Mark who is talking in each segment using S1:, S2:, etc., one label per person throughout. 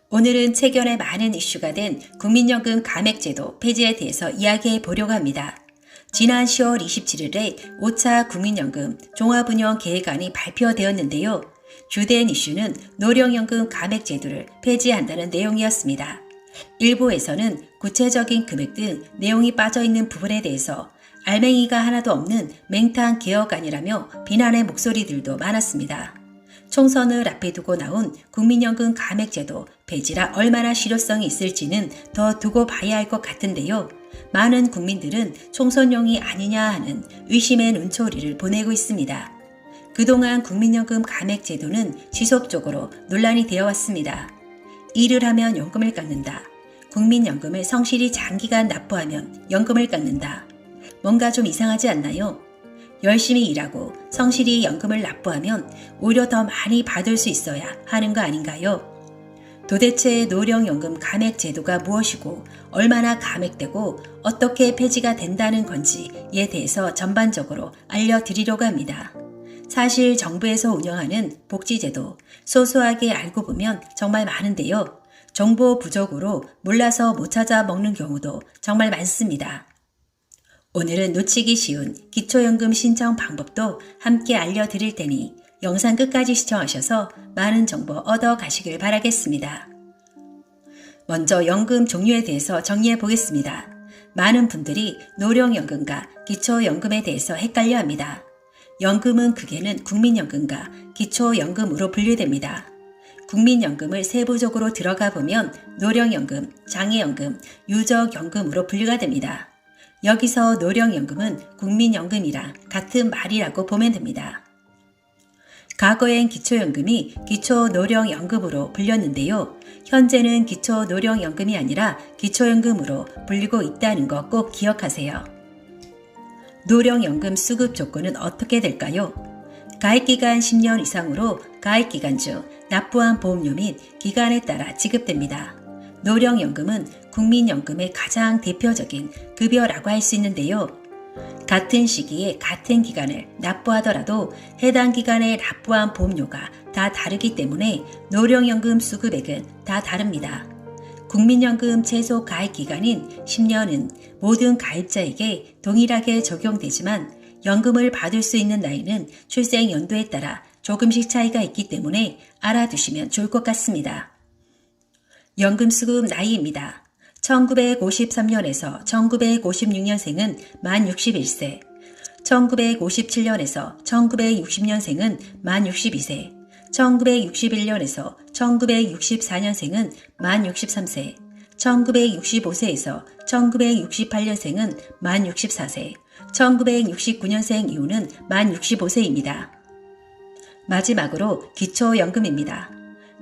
S1: 오늘은 최근에 많은 이슈가 된 국민연금 감액제도 폐지에 대해서 이야기해 보려고 합니다. 지난 10월 27일에 5차 국민연금 종합운영 계획안이 발표되었는데요. 주된 이슈는 노령연금 감액제도를 폐지한다는 내용이었습니다. 일부에서는 구체적인 금액 등 내용이 빠져있는 부분에 대해서 알맹이가 하나도 없는 맹탕 개혁안이라며 비난의 목소리들도 많았습니다. 총선을 앞에 두고 나온 국민연금 감액제도 폐지라 얼마나 실효성이 있을지는 더 두고 봐야 할 것 같은데요. 많은 국민들은 총선용이 아니냐 하는 의심의 눈초리를 보내고 있습니다. 그동안 국민연금 감액제도는 지속적으로 논란이 되어 왔습니다. 일을 하면 연금을 깎는다. 국민연금을 성실히 장기간 납부하면 연금을 깎는다. 뭔가 좀 이상하지 않나요? 열심히 일하고 성실히 연금을 납부하면 오히려 더 많이 받을 수 있어야 하는 거 아닌가요? 도대체 노령연금 감액제도가 무엇이고 얼마나 감액되고 어떻게 폐지가 된다는 건지에 대해서 전반적으로 알려드리려고 합니다. 사실 정부에서 운영하는 복지제도 소소하게 알고 보면 정말 많은데요. 정보 부족으로 몰라서 못 찾아 먹는 경우도 정말 많습니다. 오늘은 놓치기 쉬운 기초연금 신청 방법도 함께 알려드릴 테니 영상 끝까지 시청하셔서 많은 정보 얻어 가시길 바라겠습니다. 먼저 연금 종류에 대해서 정리해 보겠습니다. 많은 분들이 노령연금과 기초연금에 대해서 헷갈려 합니다. 연금은 크게는 국민연금과 기초연금으로 분류됩니다. 국민연금을 세부적으로 들어가 보면 노령연금, 장애연금, 유족연금으로 분류가 됩니다. 여기서 노령연금은 국민연금이랑 같은 말이라고 보면 됩니다. 과거엔 기초연금이 기초노령연금으로 불렸는데요. 현재는 기초노령연금이 아니라 기초연금으로 불리고 있다는 거 꼭 기억하세요. 노령연금 수급 조건은 어떻게 될까요? 가입기간 10년 이상으로 가입기간 중 납부한 보험료 및 기간에 따라 지급됩니다. 노령연금은 국민연금의 가장 대표적인 급여라고 할 수 있는데요. 같은 시기에 같은 기간을 납부하더라도 해당 기간에 납부한 보험료가 다 다르기 때문에 노령연금 수급액은 다 다릅니다. 국민연금 최소 가입기간인 10년은 모든 가입자에게 동일하게 적용되지만 연금을 받을 수 있는 나이는 출생 연도에 따라 조금씩 차이가 있기 때문에 알아두시면 좋을 것 같습니다. 연금 수급 나이입니다. 1953년에서 1956년생은 만 61세, 1957년에서 1960년생은 만 62세, 1961년에서 1964년생은 만 63세, 1965세에서 1968년생은 만 64세, 1969년생 이후는 만 65세입니다. 마지막으로 기초연금입니다.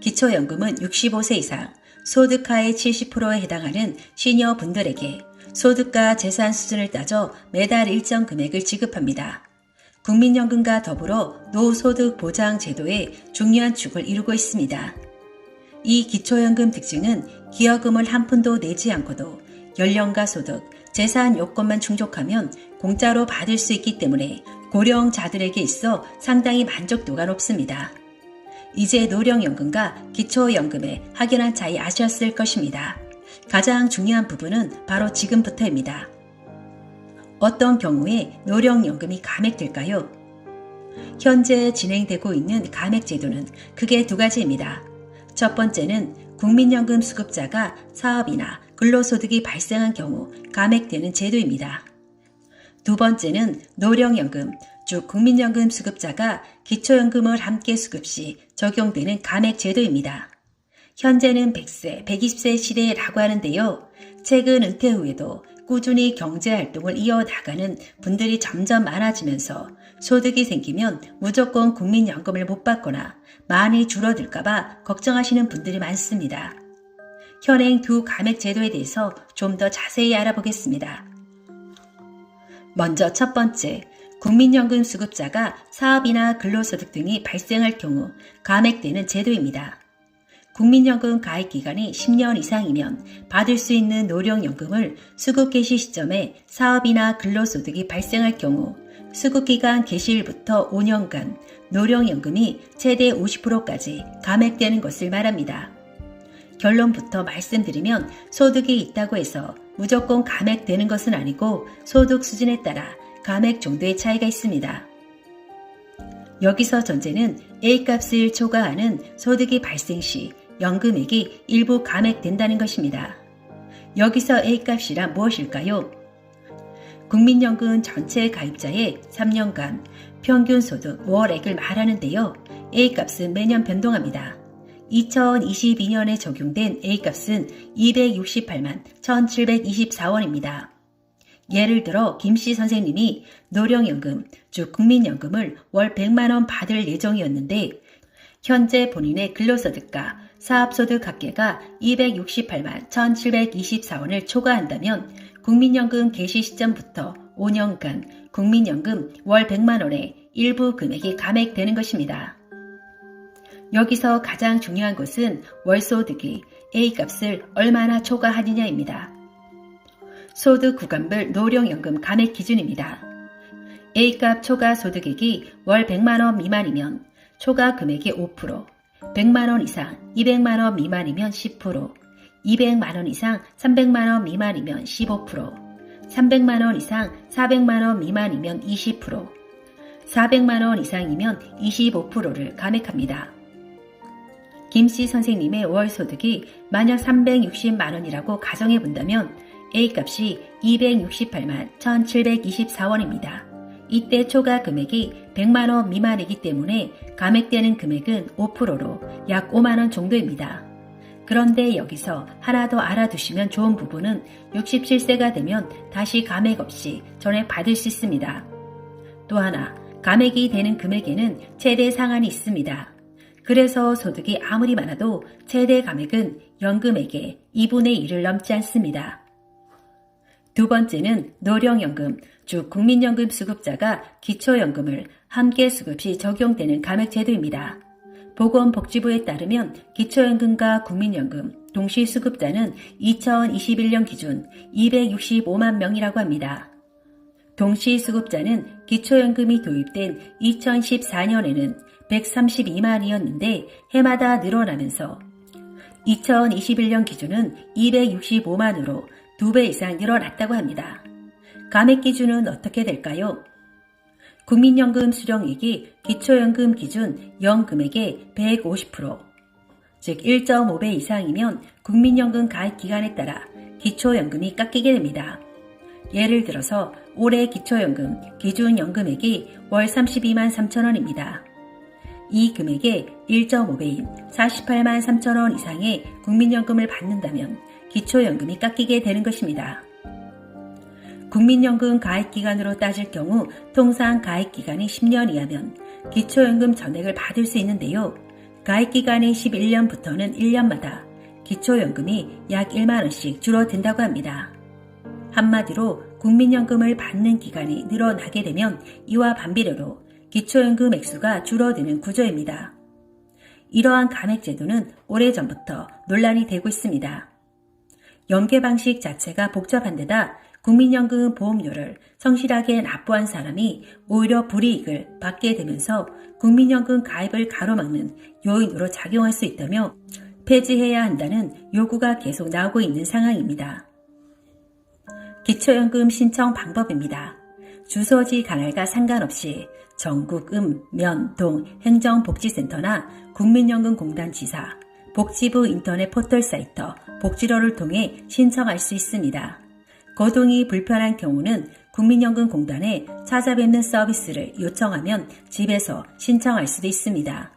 S1: 기초연금은 65세 이상, 소득하의 70%에 해당하는 시니어 분들에게 소득과 재산 수준을 따져 매달 일정 금액을 지급합니다. 국민연금과 더불어 노소득 보장 제도의 중요한 축을 이루고 있습니다. 이 기초연금 특징은 기여금을 한 푼도 내지 않고도 연령과 소득, 재산 요건만 충족하면 공짜로 받을 수 있기 때문에 고령자들에게 있어 상당히 만족도가 높습니다. 이제 노령연금과 기초연금의 확연한 차이 아셨을 것입니다. 가장 중요한 부분은 바로 지금부터입니다. 어떤 경우에 노령연금이 감액될까요? 현재 진행되고 있는 감액제도는 크게 두 가지입니다. 첫 번째는 국민연금 수급자가 사업이나 근로소득이 발생한 경우 감액되는 제도입니다. 두 번째는 노령연금, 즉 국민연금 수급자가 기초연금을 함께 수급 시 적용되는 감액제도입니다. 현재는 100세, 120세 시대라고 하는데요. 최근 은퇴 후에도 꾸준히 경제활동을 이어나가는 분들이 점점 많아지면서 소득이 생기면 무조건 국민연금을 못 받거나 많이 줄어들까봐 걱정하시는 분들이 많습니다. 현행 두 감액제도에 대해서 좀 더 자세히 알아보겠습니다. 먼저 첫 번째, 국민연금 수급자가 사업이나 근로소득 등이 발생할 경우 감액되는 제도입니다. 국민연금 가입기간이 10년 이상이면 받을 수 있는 노령연금을 수급 개시 시점에 사업이나 근로소득이 발생할 경우 수급기간 개시일부터 5년간 노령연금이 최대 50%까지 감액되는 것을 말합니다. 결론부터 말씀드리면 소득이 있다고 해서 무조건 감액되는 것은 아니고 소득 수준에 따라 감액 정도의 차이가 있습니다. 여기서 전제는 A값을 초과하는 소득이 발생 시 연금액이 일부 감액된다는 것입니다. 여기서 A값이란 무엇일까요? 국민연금 전체 가입자의 3년간 평균 소득 월액을 말하는데요. A값은 매년 변동합니다. 2022년에 적용된 A값은 268만 1724원입니다. 예를 들어 김씨 선생님이 노령연금, 즉 국민연금을 월 100만원 받을 예정이었는데 현재 본인의 근로소득과 사업소득 합계가 268만 1724원을 초과한다면 국민연금 개시 시점부터 5년간 국민연금 월 100만원의 일부 금액이 감액되는 것입니다. 여기서 가장 중요한 것은 월소득이 A값을 얼마나 초과하느냐입니다. 소득 구간별 노령연금 감액 기준입니다. A값 초과 소득액이 월 100만원 미만이면 초과 금액의 5%, 100만원 이상 200만원 미만이면 10%, 200만원 이상 300만원 미만이면 15%, 300만원 이상 400만원 미만이면 20%, 400만원 이상이면 25%를 감액합니다. 김씨 선생님의 월소득이 만약 360만원이라고 가정해본다면 A값이 268만 1724원입니다. 이때 초과 금액이 100만원 미만이기 때문에 감액되는 금액은 5%로 약 5만원 정도입니다. 그런데 여기서 하나 더 알아두시면 좋은 부분은 67세가 되면 다시 감액 없이 전액 받을 수 있습니다. 또 하나, 감액이 되는 금액에는 최대 상한이 있습니다. 그래서 소득이 아무리 많아도 최대 감액은 연금액의 2분의 1을 넘지 않습니다. 두 번째는 노령연금, 즉 국민연금 수급자가 기초연금을 함께 수급 시 적용되는 감액제도입니다. 보건복지부에 따르면 기초연금과 국민연금 동시 수급자는 2021년 기준 265만 명이라고 합니다. 동시 수급자는 기초연금이 도입된 2014년에는 132만이었는데 해마다 늘어나면서 2021년 기준은 265만으로 2배 이상 늘어났다고 합니다. 감액 기준은 어떻게 될까요? 국민연금 수령액이 기초연금 기준 연금액의 150%, 즉 1.5배 이상이면 국민연금 가입 기간에 따라 기초연금이 깎이게 됩니다. 예를 들어서 올해 기초연금 기준 연금액이 월 32만 3천원입니다. 이 금액의 1.5배인 48만 3천원 이상의 국민연금을 받는다면 기초연금이 깎이게 되는 것입니다. 국민연금 가입기간으로 따질 경우 통상 가입기간이 10년 이하면 기초연금 전액을 받을 수 있는데요. 가입기간이 11년부터는 1년마다 기초연금이 약 1만원씩 줄어든다고 합니다. 한마디로 국민연금을 받는 기간이 늘어나게 되면 이와 반비례로 기초연금 액수가 줄어드는 구조입니다. 이러한 감액제도는 오래전부터 논란이 되고 있습니다. 연계 방식 자체가 복잡한 데다 국민연금 보험료를 성실하게 납부한 사람이 오히려 불이익을 받게 되면서 국민연금 가입을 가로막는 요인으로 작용할 수 있다며 폐지해야 한다는 요구가 계속 나오고 있는 상황입니다. 기초연금 신청 방법입니다. 주소지 관할과 상관없이 전국 면, 동 행정복지센터나 국민연금공단 지사, 복지부 인터넷 포털 사이트 복지로를 통해 신청할 수 있습니다. 거동이 불편한 경우는 국민연금공단에 찾아뵙는 서비스를 요청하면 집에서 신청할 수도 있습니다.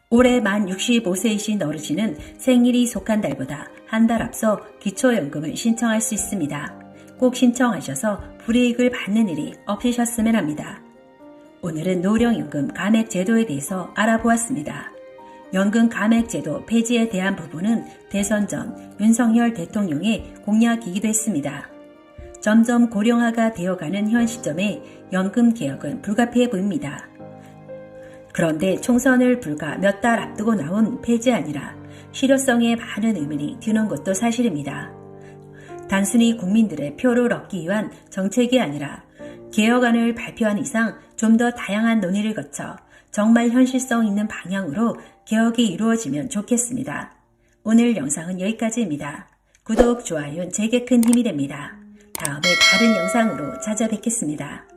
S1: 올해 만 65세이신 어르신은 생일이 속한 달보다 한 달 앞서 기초연금을 신청할 수 있습니다. 꼭 신청하셔서 불이익을 받는 일이 없으셨으면 합니다. 오늘은 노령연금 감액 제도에 대해서 알아보았습니다. 연금 감액 제도 폐지에 대한 부분은 대선 전 윤석열 대통령의 공약이기도 했습니다. 점점 고령화가 되어가는 현 시점에 연금 개혁은 불가피해 보입니다. 그런데 총선을 불과 몇 달 앞두고 나온 폐지아니라 실효성에 많은 의문이 드는 것도 사실입니다. 단순히 국민들의 표를 얻기 위한 정책이 아니라 개혁안을 발표한 이상 좀 더 다양한 논의를 거쳐 정말 현실성 있는 방향으로 개혁이 이루어지면 좋겠습니다. 오늘 영상은 여기까지입니다. 구독, 좋아요는 제게 큰 힘이 됩니다. 다음에 다른 영상으로 찾아뵙겠습니다.